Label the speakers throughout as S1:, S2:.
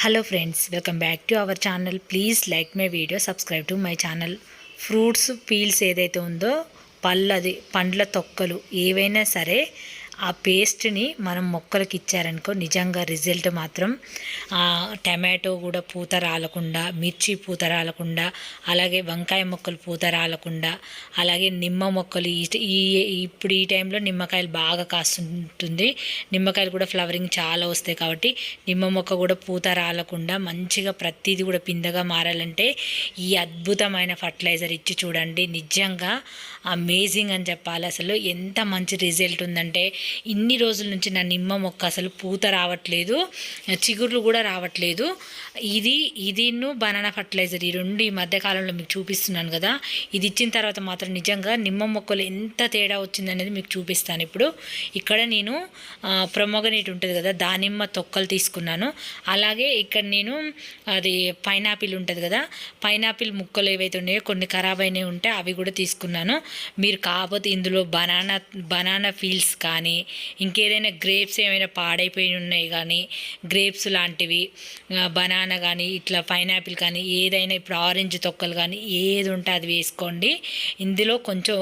S1: Hello friends, welcome back to our channel. Please like my video, subscribe to my channel. Fruits peels ఏదైతే ఉందో పండ్ల తొక్కలు ఏవైనా సరే ఆ పేస్ట్ని మనం మొక్కలకి ఇచ్చారనుకో నిజంగా రిజల్ట్ మాత్రం టమాటో కూడా పూత రాలకుండా, మిర్చి పూత రాలకుండా, అలాగే వంకాయ మొక్కలు పూత రాలకుండా, అలాగే నిమ్మ మొక్కలు ఇప్పుడు ఈ టైంలో నిమ్మకాయలు బాగా కాస్తుంటుంది. నిమ్మకాయలు కూడా ఫ్లవరింగ్ చాలా వస్తాయి కాబట్టి నిమ్మ మొక్క కూడా పూత రాలకుండా మంచిగా ప్రతిదీ కూడా పిందగా మారాలంటే ఈ అద్భుతమైన ఫర్టిలైజర్ ఇచ్చి చూడండి. నిజంగా అమేజింగ్ అని చెప్పాలి. అసలు ఎంత మంచి రిజల్ట్ ఉందంటే ఇన్ని రోజుల నుంచి నా నిమ్మ మొక్క అసలు పూత రావట్లేదు, చిగుర్లు కూడా రావట్లేదు. ఇదిను బనానా ఫర్టిలైజర్ ఈ రెండు ఈ మధ్యకాలంలో మీకు చూపిస్తున్నాను కదా. ఇది ఇచ్చిన తర్వాత మాత్రం నిజంగా నిమ్మ మొక్కలు ఎంత తేడా వచ్చిందనేది మీకు చూపిస్తాను. ఇప్పుడు ఇక్కడ నేను ప్రొమోగనేట్ ఉంటుంది కదా, దానిమ్మ తొక్కలు తీసుకున్నాను. అలాగే ఇక్కడ నేను అది పైనాపిల్ ఉంటుంది కదా, పైనాపిల్ ముక్కలు ఏవైతే ఉన్నాయో కొన్ని ఖరాబ్ అయినవి ఉంటే అవి కూడా తీసుకున్నాను. మీరు కాకపోతే ఇందులో బనానా పీల్స్ కానీ ఇంకేదైనా గ్రేప్స్ ఏమైనా పాడైపోయి ఉన్నాయి కానీ గ్రేప్స్ లాంటివి, బనానా కానీ ఇట్లా పైనాపిల్ కానీ ఏదైనా ఇప్పుడు ఆరెంజ్ తొక్కలు కానీ ఏది ఉంటే అది వేసుకోండి. ఇందులో కొంచెం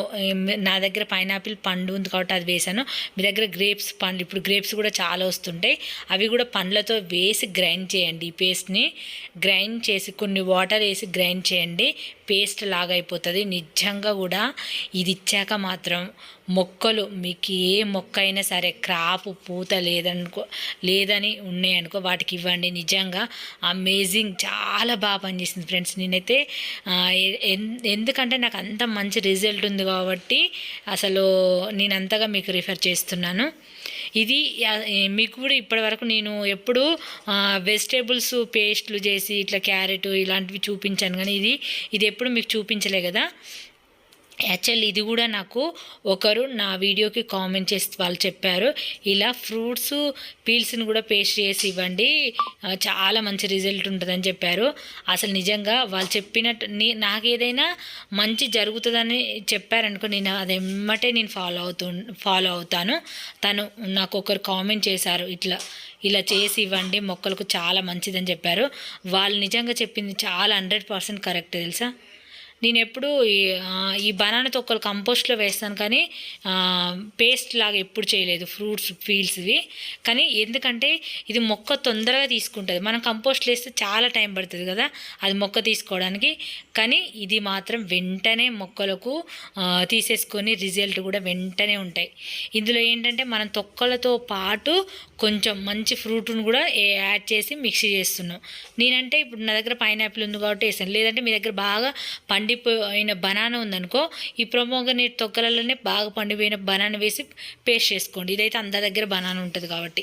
S1: నా దగ్గర పైనాపిల్ పండు ఉంది కాబట్టి అది వేసాను. మీ దగ్గర గ్రేప్స్ పండ్లు, ఇప్పుడు గ్రేప్స్ కూడా చాలా వస్తుంటాయి, అవి కూడా పండ్లతో వేసి గ్రైండ్ చేయండి. ఈ పేస్ట్ని గ్రైండ్ చేసి కొన్ని వాటర్ వేసి గ్రైండ్ చేయండి, పేస్ట్ లాగా అయిపోతుంది. నిజంగా కూడా ఇది ఇచ్చాక మాత్రం మొక్కలు మీకు ఏ మొక్క అయినా సరే క్రాపు పూత లేదని ఉన్నాయనుకో వాటికి ఇవ్వండి. నిజంగా అమేజింగ్, చాలా బాగా పనిచేసింది ఫ్రెండ్స్. నేనైతే ఎందుకంటే నాకు అంత మంచి రిజల్ట్ ఉంది కాబట్టి అసలు నేను అంతగా మీకు రిఫర్ చేస్తున్నాను. ఇది మీకు కూడా ఇప్పటివరకు నేను ఎప్పుడు వెజిటేబుల్స్ పేస్ట్లు చేసి ఇట్లా క్యారెట్ ఇలాంటివి చూపించాను, కానీ ఇది ఎప్పుడు మీకు చూపించలే కదా. యాక్చువల్లీ ఇది కూడా నాకు ఒకరు నా వీడియోకి కామెంట్ చేసి వాళ్ళు చెప్పారు, ఇలా ఫ్రూట్స్ పీల్స్ని కూడా పేస్ట్ చేసి ఇవ్వండి, చాలా మంచి రిజల్ట్ ఉంటుందని చెప్పారు. అసలు నిజంగా వాళ్ళు చెప్పినట్టు నాకు ఏదైనా మంచి జరుగుతుందని చెప్పారనుకో నేను అది ఎమ్మటే నేను ఫాలో అవుతాను. తను నాకు ఒకరు కామెంట్ చేశారు, ఇలా చేసి ఇవ్వండి మొక్కలకు చాలా మంచిదని చెప్పారు. వాళ్ళు నిజంగా చెప్పింది చాలా 100% కరెక్ట్ తెలుసా. నేను ఎప్పుడు ఈ బనానా తొక్కలు కంపోస్ట్లో వేస్తాను కానీ పేస్ట్ లాగా ఎప్పుడు చేయలేదు ఫ్రూట్స్ పీల్స్వి. కానీ ఎందుకంటే ఇది మొక్క తొందరగా తీసుకుంటుంది, మనం కంపోస్ట్లో వేస్తే చాలా టైం పడుతుంది కదా అది మొక్క తీసుకోవడానికి. కానీ ఇది మాత్రం వెంటనే మొక్కలకు తీసేసుకొని రిజల్ట్ కూడా వెంటనే ఉంటాయి. ఇందులో ఏంటంటే మనం తొక్కలతో పాటు కొంచెం మంచి ఫ్రూట్ను కూడా యాడ్ చేసి మిక్సీ చేస్తున్నాం. నేనంటే ఇప్పుడు నా దగ్గర పైనాపిల్ ఉంది కాబట్టి వేసాను, లేదంటే మీ దగ్గర బాగా పండిపోయిన బనానా ఉందనుకో ఈ ప్రొమోగనేట్ తొక్కలలోనే బాగా పండిపోయిన బనానా వేసి పేస్ట్ చేసుకోండి. ఇదైతే అందరి దగ్గర బనానా ఉంటుంది కాబట్టి.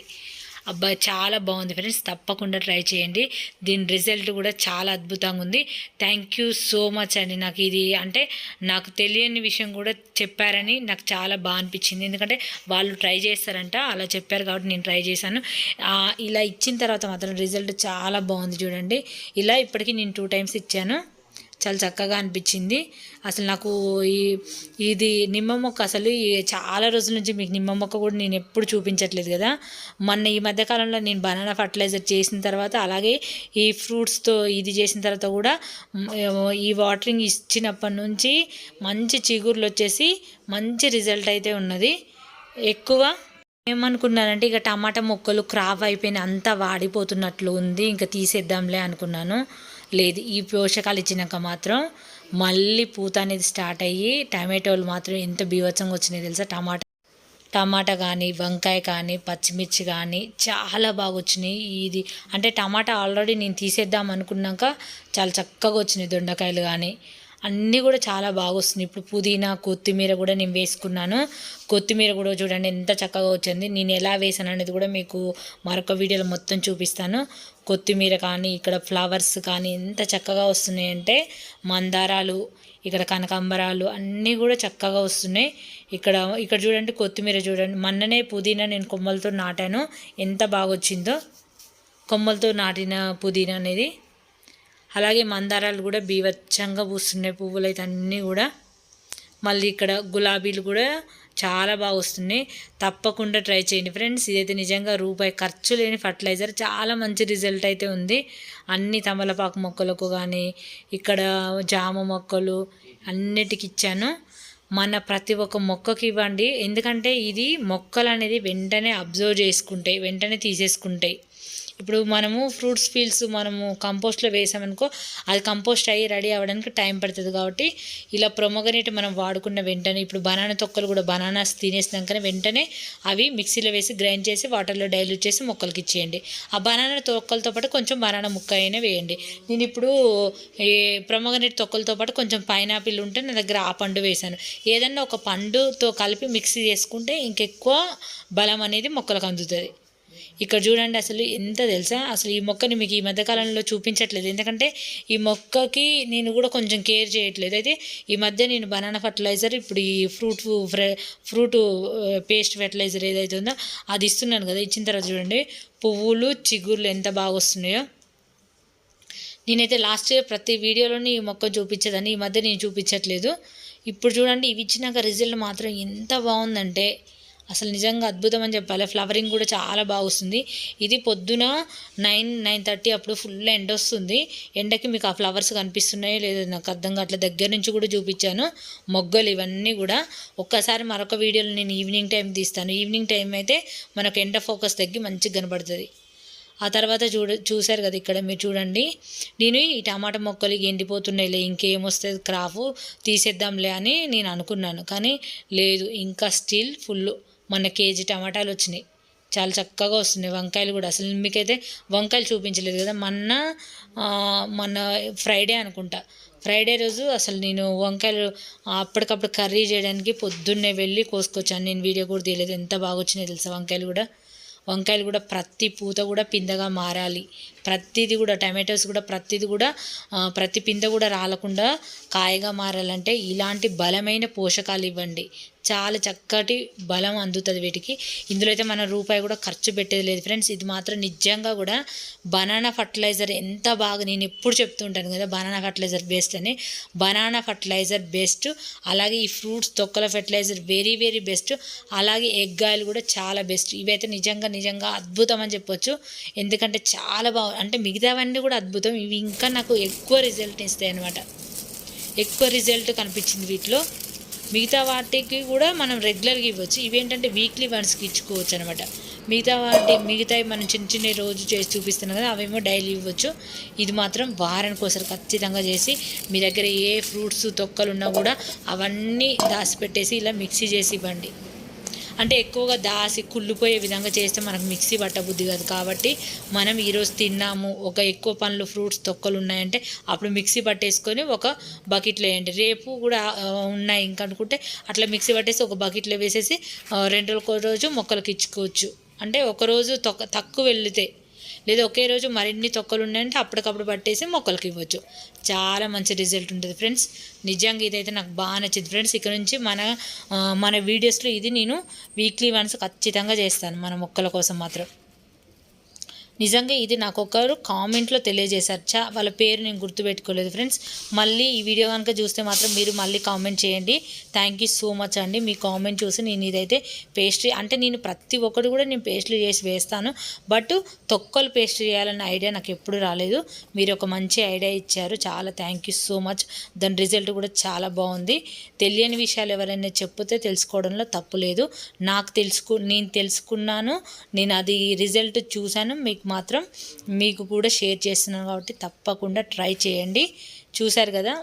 S1: అబ్బా చాలా బాగుంది ఫ్రెండ్స్, తప్పకుండా ట్రై చేయండి. దీని రిజల్ట్ కూడా చాలా అద్భుతంగా ఉంది. థ్యాంక్ యూ సో మచ్ అండి. నాకు ఇది అంటే నాకు తెలియని విషయం కూడా చెప్పారని నాకు చాలా బాగా అనిపించింది. ఎందుకంటే వాళ్ళు ట్రై చేస్తారంట, అలా చెప్పారు కాబట్టి నేను ట్రై చేశాను. ఇలా ఇచ్చిన తర్వాత మాత్రం రిజల్ట్ చాలా బాగుంది చూడండి. ఇలా ఇప్పటికీ నేను 2 times ఇచ్చాను, చాలా చక్కగా అనిపించింది. అసలు నాకు ఇది నిమ్మ మొక్క అసలు చాలా రోజుల నుంచి మీకు నిమ్మ మొక్క కూడా నేను ఎప్పుడు చూపించట్లేదు కదా. మొన్న ఈ మధ్యకాలంలో నేను బనానా ఫర్టిలైజర్ చేసిన తర్వాత అలాగే ఈ ఫ్రూట్స్తో ఇది చేసిన తర్వాత కూడా ఈ వాటరింగ్ ఇచ్చినప్పటి నుంచి మంచి చిగుర్లు వచ్చేసి మంచి రిజల్ట్ అయితే ఉన్నది. ఎక్కువ ఏమనుకున్నానంటే ఇక టమాటా మొక్కలు క్రాప్ అయిపోయిన అంతా వాడిపోతున్నట్లు ఉంది, ఇంకా తీసేద్దాంలే అనుకున్నాను. లేదు, ఈ పోషకాలు ఇచ్చినాక మాత్రం మళ్ళీ పూత అనేది స్టార్ట్ అయ్యి టమాటోలు మాత్రం ఎంత బీభత్సంగా వచ్చినాయి తెలుసా. టమాటా కానీ వంకాయ కానీ పచ్చిమిర్చి కానీ చాలా బాగా వచ్చినాయి. ఇది అంటే టమాటా ఆల్రెడీ నేను తీసేద్దాం అనుకున్నాక చాలా చక్కగా వచ్చినాయి. దొండకాయలు కానీ అన్నీ కూడా చాలా బాగా వస్తున్నాయి. ఇప్పుడు పుదీనా కొత్తిమీర కూడా నేను వేసుకున్నాను. కొత్తిమీర కూడా చూడండి ఎంత చక్కగా వచ్చింది. నేను ఎలా వేసాను అనేది కూడా మీకు మరొక వీడియోలో మొత్తం చూపిస్తాను. కొత్తిమీర కానీ ఇక్కడ ఫ్లవర్స్ కానీ ఎంత చక్కగా వస్తున్నాయంటే మందారాలు, ఇక్కడ కనకాంబరాలు అన్నీ కూడా చక్కగా వస్తున్నాయి. ఇక్కడ చూడండి కొత్తిమీర చూడండి, మొన్ననే పుదీనా నేను కొమ్మలతో నాటాను, ఎంత బాగా వచ్చిందో కొమ్మలతో నాటిన పుదీనా అనేది. అలాగే మందారాలు కూడా బీభత్సంగా పూస్తున్నాయి పువ్వులు అయితే అన్నీ కూడా. మళ్ళీ ఇక్కడ గులాబీలు కూడా చాలా బాగా వస్తున్నాయి. తప్పకుండా ట్రై చేయండి ఫ్రెండ్స్. ఇదైతే నిజంగా రూపాయి ఖర్చు లేని ఫర్టిలైజర్, చాలా మంచి రిజల్ట్ అయితే ఉంది. అన్ని తమలపాకు మొక్కలకు కానీ ఇక్కడ జామ మొక్కలు అన్నిటికి ఇచ్చాను. మన ప్రతి ఒక్క మొక్కకి ఇవ్వండి, ఎందుకంటే ఇది మొక్కలు అనేది వెంటనే అబ్జర్వ్ చేసుకుంటాయి, వెంటనే తీసేసుకుంటాయి. ఇప్పుడు మనము ఫ్రూట్స్ పీల్స్ మనము కంపోస్ట్లో వేసామనుకో అది కంపోస్ట్ అయ్యి రెడీ అవ్వడానికి టైం పడుతుంది. కాబట్టి ఇలా ప్రొమోగనేట్ మనం వాడుకున్న వెంటనే, ఇప్పుడు బనానా తొక్కలు కూడా బనానాస్ తినేసినాకనే వెంటనే అవి మిక్సీలో వేసి గ్రైండ్ చేసి వాటర్లో డైల్యూట్ చేసి మొక్కలకి ఇచ్చేయండి. ఆ బనానా తొక్కలతో పాటు కొంచెం బనానా ముక్క అయినా వేయండి. నేను ఇప్పుడు ఈ ప్రొమోగనేట్ తొక్కలతో పాటు కొంచెం పైనాపిల్ ఉంటే నా దగ్గర ఆ పండు వేశాను. ఏదన్నా ఒక పండుతో కలిపి మిక్సీ చేసుకుంటే ఇంకెక్కువ బలం అనేది మొక్కలకు అందుతుంది. ఇక్కడ చూడండి అసలు ఎంత తెలుసా, అసలు ఈ మొక్కని మీకు ఈ మధ్యకాలంలో చూపించట్లేదు, ఎందుకంటే ఈ మొక్కకి నేను కూడా కొంచెం కేర్ చేయట్లేదు. అయితే ఈ మధ్య నేను బనానా ఫర్టిలైజర్, ఇప్పుడు ఈ ఫ్రూట్ పేస్ట్ ఫర్టిలైజర్ ఏదైతే ఉందో అది ఇస్తున్నాను కదా. ఇచ్చిన తర్వాత చూడండి పువ్వులు చిగుర్లు ఎంత బాగా వస్తున్నాయో. నేనైతే లాస్ట్ ఇయర్ ప్రతి వీడియోలోని ఈ మొక్క చూపించేదాన్ని, ఈ మధ్య నేను చూపించట్లేదు. ఇప్పుడు చూడండి ఇవి ఇచ్చినాక రిజల్ట్ మాత్రం ఎంత బాగుందంటే అసలు నిజంగా అద్భుతం అని చెప్పాలి. ఫ్లవరింగ్ కూడా చాలా బాగా వస్తుంది. ఇది పొద్దున 9-9:30 అప్పుడు ఫుల్ ఎండ వస్తుంది. ఎండకి మీకు ఆ ఫ్లవర్స్ కనిపిస్తున్నాయో లేదో నాకు అర్థం కావట్లేదు. దగ్గర నుంచి కూడా చూపించాను మొగ్గలు ఇవన్నీ కూడా. ఒక్కసారి మరొక వీడియోలో నేను ఈవినింగ్ టైం తీస్తాను. ఈవినింగ్ టైం అయితే మనకు ఎండ ఫోకస్ తగ్గి మంచిగా కనబడుతుంది. ఆ తర్వాత చూశారు కదా ఇక్కడ మీరు చూడండి, నేను ఈ టమాటా మొక్కలు ఎండిపోతున్నాయిలే ఇంకేమొస్తుంది క్రాఫ్ తీసేద్దాంలే అని నేను అనుకున్నాను. కానీ లేదు, ఇంకా స్టిల్ ఫుల్. మొన్న కేజీ టమాటాలు వచ్చినాయి, చాలా చక్కగా వస్తున్నాయి. వంకాయలు కూడా, అసలు మీకైతే వంకాయలు చూపించలేదు కదా మొన్న ఫ్రైడే అనుకుంటా. ఫ్రైడే రోజు అసలు నేను వంకాయలు అప్పటికప్పుడు కర్రీ చేయడానికి పొద్దున్నే వెళ్ళి కోసుకొచ్చాను. నేను వీడియో కూడా తీయలేదు. ఎంత బాగా వచ్చినాయి తెలుసా వంకాయలు కూడా ప్రతి పూత కూడా పిందగా మారాలి. ప్రతిది కూడా టమాటోస్ కూడా ప్రతిది కూడా ప్రతి పింద కూడా రాలకుండా కాయగా మారాలంటే ఇలాంటి బలమైన పోషకాలు ఇవ్వండి. చాలా చక్కటి బలం అందుతుంది వీటికి. ఇందులో అయితే మన రూపాయి కూడా ఖర్చు పెట్టేది లేదు ఫ్రెండ్స్. ఇది మాత్రం నిజంగా కూడా బనానా ఫర్టిలైజర్ ఎంత బాగా, నేను ఎప్పుడు చెప్తుంటాను కదా బనానా ఫర్టిలైజర్ బెస్ట్ అని. బనానా ఫర్టిలైజర్ బెస్ట్, అలాగే ఈ ఫ్రూట్స్ తొక్కల ఫర్టిలైజర్ వెరీ వెరీ బెస్ట్, అలాగే ఎగ్ ఆయిల్ కూడా చాలా బెస్ట్. ఇవైతే నిజంగా అద్భుతం అని చెప్పొచ్చు. ఎందుకంటే చాలా బాగా, అంటే మిగతావన్నీ కూడా అద్భుతం, ఇవి ఇంకా నాకు ఎక్కువ రిజల్ట్ ఇస్తాయి అన్నమాట. ఎక్కువ రిజల్ట్ కనిపించింది వీటిలో. మిగతా వాటికి కూడా మనం రెగ్యులర్గా ఇవ్వచ్చు, ఇవేంటంటే వీక్లీ వన్స్కి ఇచ్చుకోవచ్చు అనమాట. మిగతావి మనం చిన్న రోజు చేసి చూపిస్తున్నాం కదా, అవేమో డైలీ ఇవ్వచ్చు. ఇది మాత్రం వారానికి ఒకసారి ఖచ్చితంగా చేసి మీ దగ్గర ఏ ఫ్రూట్స్ తొక్కలు ఉన్నా కూడా అవన్నీ దాచిపెట్టేసి ఇలా మిక్సీ చేసి ఇవ్వండి. అంటే ఎక్కువగా దాసి కుళ్ళిపోయే విధంగా చేస్తే మనకు మిక్సీ పట్టబుద్ధి కాదు. కాబట్టి మనం ఈరోజు తిన్నాము, ఒక ఎక్కువ పండ్లు ఫ్రూట్స్ తొక్కలు ఉన్నాయంటే అప్పుడు మిక్సీ పట్టేసుకొని ఒక బకెట్లో వేయండి. రేపు కూడా ఉన్నాయి ఇంకా అనుకుంటే అట్లా మిక్సీ పట్టేసి ఒక బకెట్లో వేసేసి 2 రోజు మొక్కలకి ఇచ్చుకోవచ్చు. అంటే ఒకరోజు తక్కువ వెళితే, లేదా ఒకే రోజు మరిన్ని తొక్కలు ఉన్నాయంటే అప్పటికప్పుడు పట్టేసి మొక్కలకి ఇవ్వచ్చు. చాలా మంచి రిజల్ట్ ఉంటుంది ఫ్రెండ్స్. నిజంగా ఇదైతే నాకు బాగా నచ్చింది ఫ్రెండ్స్. ఇక్కడ నుంచి మన వీడియోస్లో ఇది నేను వీక్లీ వన్స్ ఖచ్చితంగా చేస్తాను మన మొక్కల కోసం మాత్రం. నిజంగా ఇది నాకు ఒకరు కామెంట్లో తెలియజేశారు. వాళ్ళ పేరు నేను గుర్తుపెట్టుకోలేదు ఫ్రెండ్స్. మళ్ళీ ఈ వీడియో కనుక చూస్తే మాత్రం మీరు మళ్ళీ కామెంట్ చేయండి. థ్యాంక్ యూ సో మచ్ అండి. మీ కామెంట్ చూసి నేను ఇదైతే పేస్ట్రీ, అంటే నేను ప్రతి ఒక్కటి కూడా నేను పేస్ట్రీ చేసి వేస్తాను, బట్ తొక్కలు పేస్ట్రీ చేయాలన్న ఐడియా నాకు ఎప్పుడు రాలేదు. మీరు ఒక మంచి ఐడియా ఇచ్చారు, చాలా థ్యాంక్ యూ సో మచ్. దాని రిజల్ట్ కూడా చాలా బాగుంది. తెలియని విషయాలు ఎవరైనా చెప్తే తెలుసుకోవడంలో తప్పు లేదు. నేను తెలుసుకున్నాను, నేను అది రిజల్ట్ చూశాను, మీకు కూడా షేర్ చేస్తున్నాను. కాబట్టి తప్పకుండా ట్రై చేయండి. చూశారు కదా,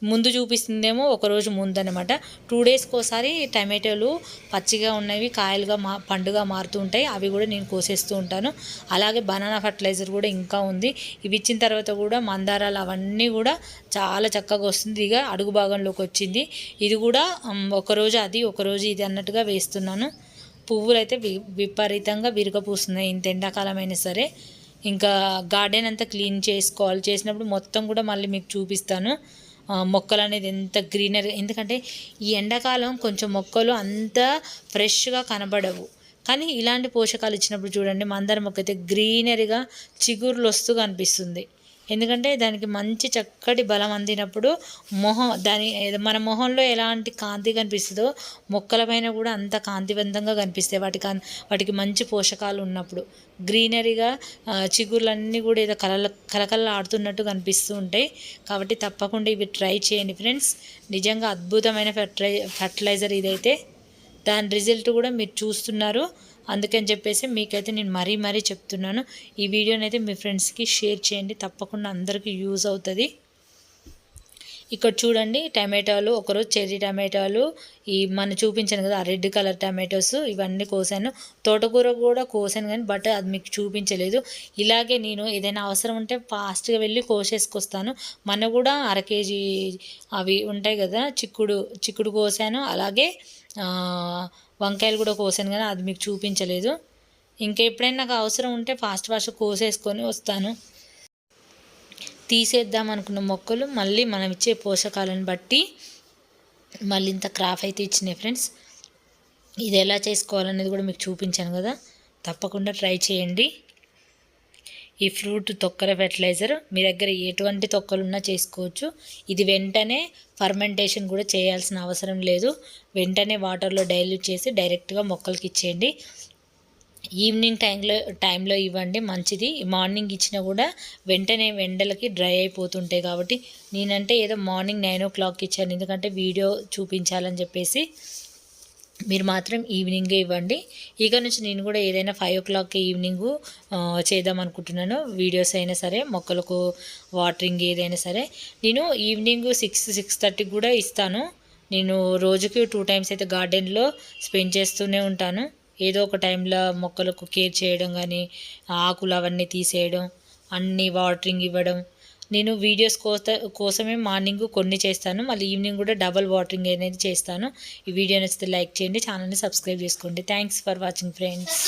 S1: ముందు చూపిస్తుందేమో ఒకరోజు ముందు అనమాట. 2 డేస్కి ఒకసారి టమాటోలు పచ్చిగా ఉన్నవి కాయలుగా పండుగా మారుతూ ఉంటాయి, అవి కూడా నేను కోసేస్తూ ఉంటాను. అలాగే బనానా ఫర్టిలైజర్ కూడా ఇంకా ఉంది. ఇవి ఇచ్చిన తర్వాత కూడా మందారాలు అవన్నీ కూడా చాలా చక్కగా వస్తుంది. ఇక అడుగు భాగంలోకి వచ్చింది. ఇది కూడా ఒకరోజు అది ఒకరోజు ఇది అన్నట్టుగా వేస్తున్నాను. పువ్వులు అయితే విపరీతంగా విరగపూస్తున్నాయి. ఇంత ఎండాకాలం అయినా సరే. ఇంకా గార్డెన్ అంతా క్లీన్ చేసినప్పుడు మొత్తం కూడా మళ్ళీ మీకు చూపిస్తాను మొక్కలు అనేది ఎంత గ్రీనరీ. ఎందుకంటే ఈ ఎండాకాలం కొంచెం మొక్కలు అంత ఫ్రెష్గా కనబడవు, కానీ ఇలాంటి పోషకాలు ఇచ్చినప్పుడు చూడండి మందార మొక్క అయితే గ్రీనరీగా చిగుర్లు వస్తూ కనిపిస్తుంది. ఎందుకంటే దానికి మంచి చక్కటి బలం అందినప్పుడు మన మొహంలో ఎలాంటి కాంతి కనిపిస్తుందో మొక్కలపైన కూడా అంత కాంతివంతంగా కనిపిస్తాయి. వాటికి మంచి పోషకాలు ఉన్నప్పుడు గ్రీనరీగా చిగుర్లన్నీ కూడా ఏదో కలకల ఆడుతున్నట్టు కనిపిస్తూ ఉంటాయి. కాబట్టి తప్పకుండా ఇవి ట్రై చేయండి ఫ్రెండ్స్. నిజంగా అద్భుతమైన ఫర్టిలైజర్ ఇదైతే. దాని రిజల్ట్ కూడా మీరు చూస్తున్నారు. అందుకని చెప్పేసి మీకైతే నేను మరీ చెప్తున్నాను. ఈ వీడియోని అయితే మీ ఫ్రెండ్స్కి షేర్ చేయండి, తప్పకుండా అందరికీ యూజ్ అవుతుంది. ఇక్కడ చూడండి టమాటాలు, ఒకరోజు చెర్రీ టమాటాలు, మన చూపించాను కదా ఆ రెడ్ కలర్ టమాటోస్, ఇవన్నీ కోసాను. తోటకూర కూడా కోసాను కానీ బట్ అది మీకు చూపించలేదు. ఇలాగే నేను ఏదైనా అవసరం ఉంటే ఫాస్ట్గా వెళ్ళి కోసేసుకొస్తాను. మన కూడా 1/2 కేజీ అవి ఉంటాయి కదా చిక్కుడు కోసాను. అలాగే వంకాయలు కూడా కోసాను కానీ అది మీకు చూపించలేదు. ఇంకా ఎప్పుడైనా నాకు అవసరం ఉంటే ఫాస్ట్ కోసేసుకొని వస్తాను. తీసేద్దాం అనుకున్న మొక్కలు మళ్ళీ మనం ఇచ్చే పోషకాలను బట్టి మళ్ళీ ఇంత క్రాప్ అయితే ఇచ్చినాయి ఫ్రెండ్స్. ఇది ఎలా చేసుకోవాలనేది కూడా మీకు చూపించాను కదా, తప్పకుండా ట్రై చేయండి. ఈ ఫ్రూట్ తొక్కల ఫెర్టిలైజర్ మీ దగ్గర ఎటువంటి తొక్కలున్నా చేసుకోవచ్చు. ఇది వెంటనే ఫర్మెంటేషన్ కూడా చేయాల్సిన అవసరం లేదు. వెంటనే వాటర్లో డైల్యూట్ చేసి డైరెక్ట్గా మొక్కలకి ఇచ్చేయండి. ఈవినింగ్ టైంలో ఇవ్వండి, మంచిది. మార్నింగ్ ఇచ్చినా కూడా వెంటనే ఎండలకి డ్రై అయిపోతుంటాయి. కాబట్టి నేనంటే ఏదో మార్నింగ్ 9 o'clock ఇచ్చాను, ఎందుకంటే వీడియో చూపించాలని చెప్పేసి. మీరు మాత్రం ఈవినింగే ఇవ్వండి. ఇక నుంచి నేను కూడా ఏదైనా 5 o'clock ఈవినింగు చేద్దాం అనుకుంటున్నాను. వీడియోస్ అయినా సరే, మొక్కలకు వాటరింగ్ ఏదైనా సరే నేను ఈవినింగ్ 6-6:30 కూడా ఇస్తాను. నేను రోజుకి 2 times అయితే గార్డెన్లో స్పెండ్ చేస్తూనే ఉంటాను. ఏదో ఒక టైంలో మొక్కలకు కేర్ చేయడం కానీ, ఆకులు అవన్నీ తీసేయడం, అన్నీ వాటరింగ్ ఇవ్వడం. నేను వీడియోస్ కోసమే మార్నింగ్ కొన్ని చేస్తాను, మళ్ళీ ఈవినింగ్ కూడా డబల్ వాటరింగ్ అనేది చేస్తాను. ఈ వీడియో నచ్చితే లైక్ చేయండి, ఛానల్ని సబ్స్క్రైబ్ చేసుకోండి. Thanks for watching friends.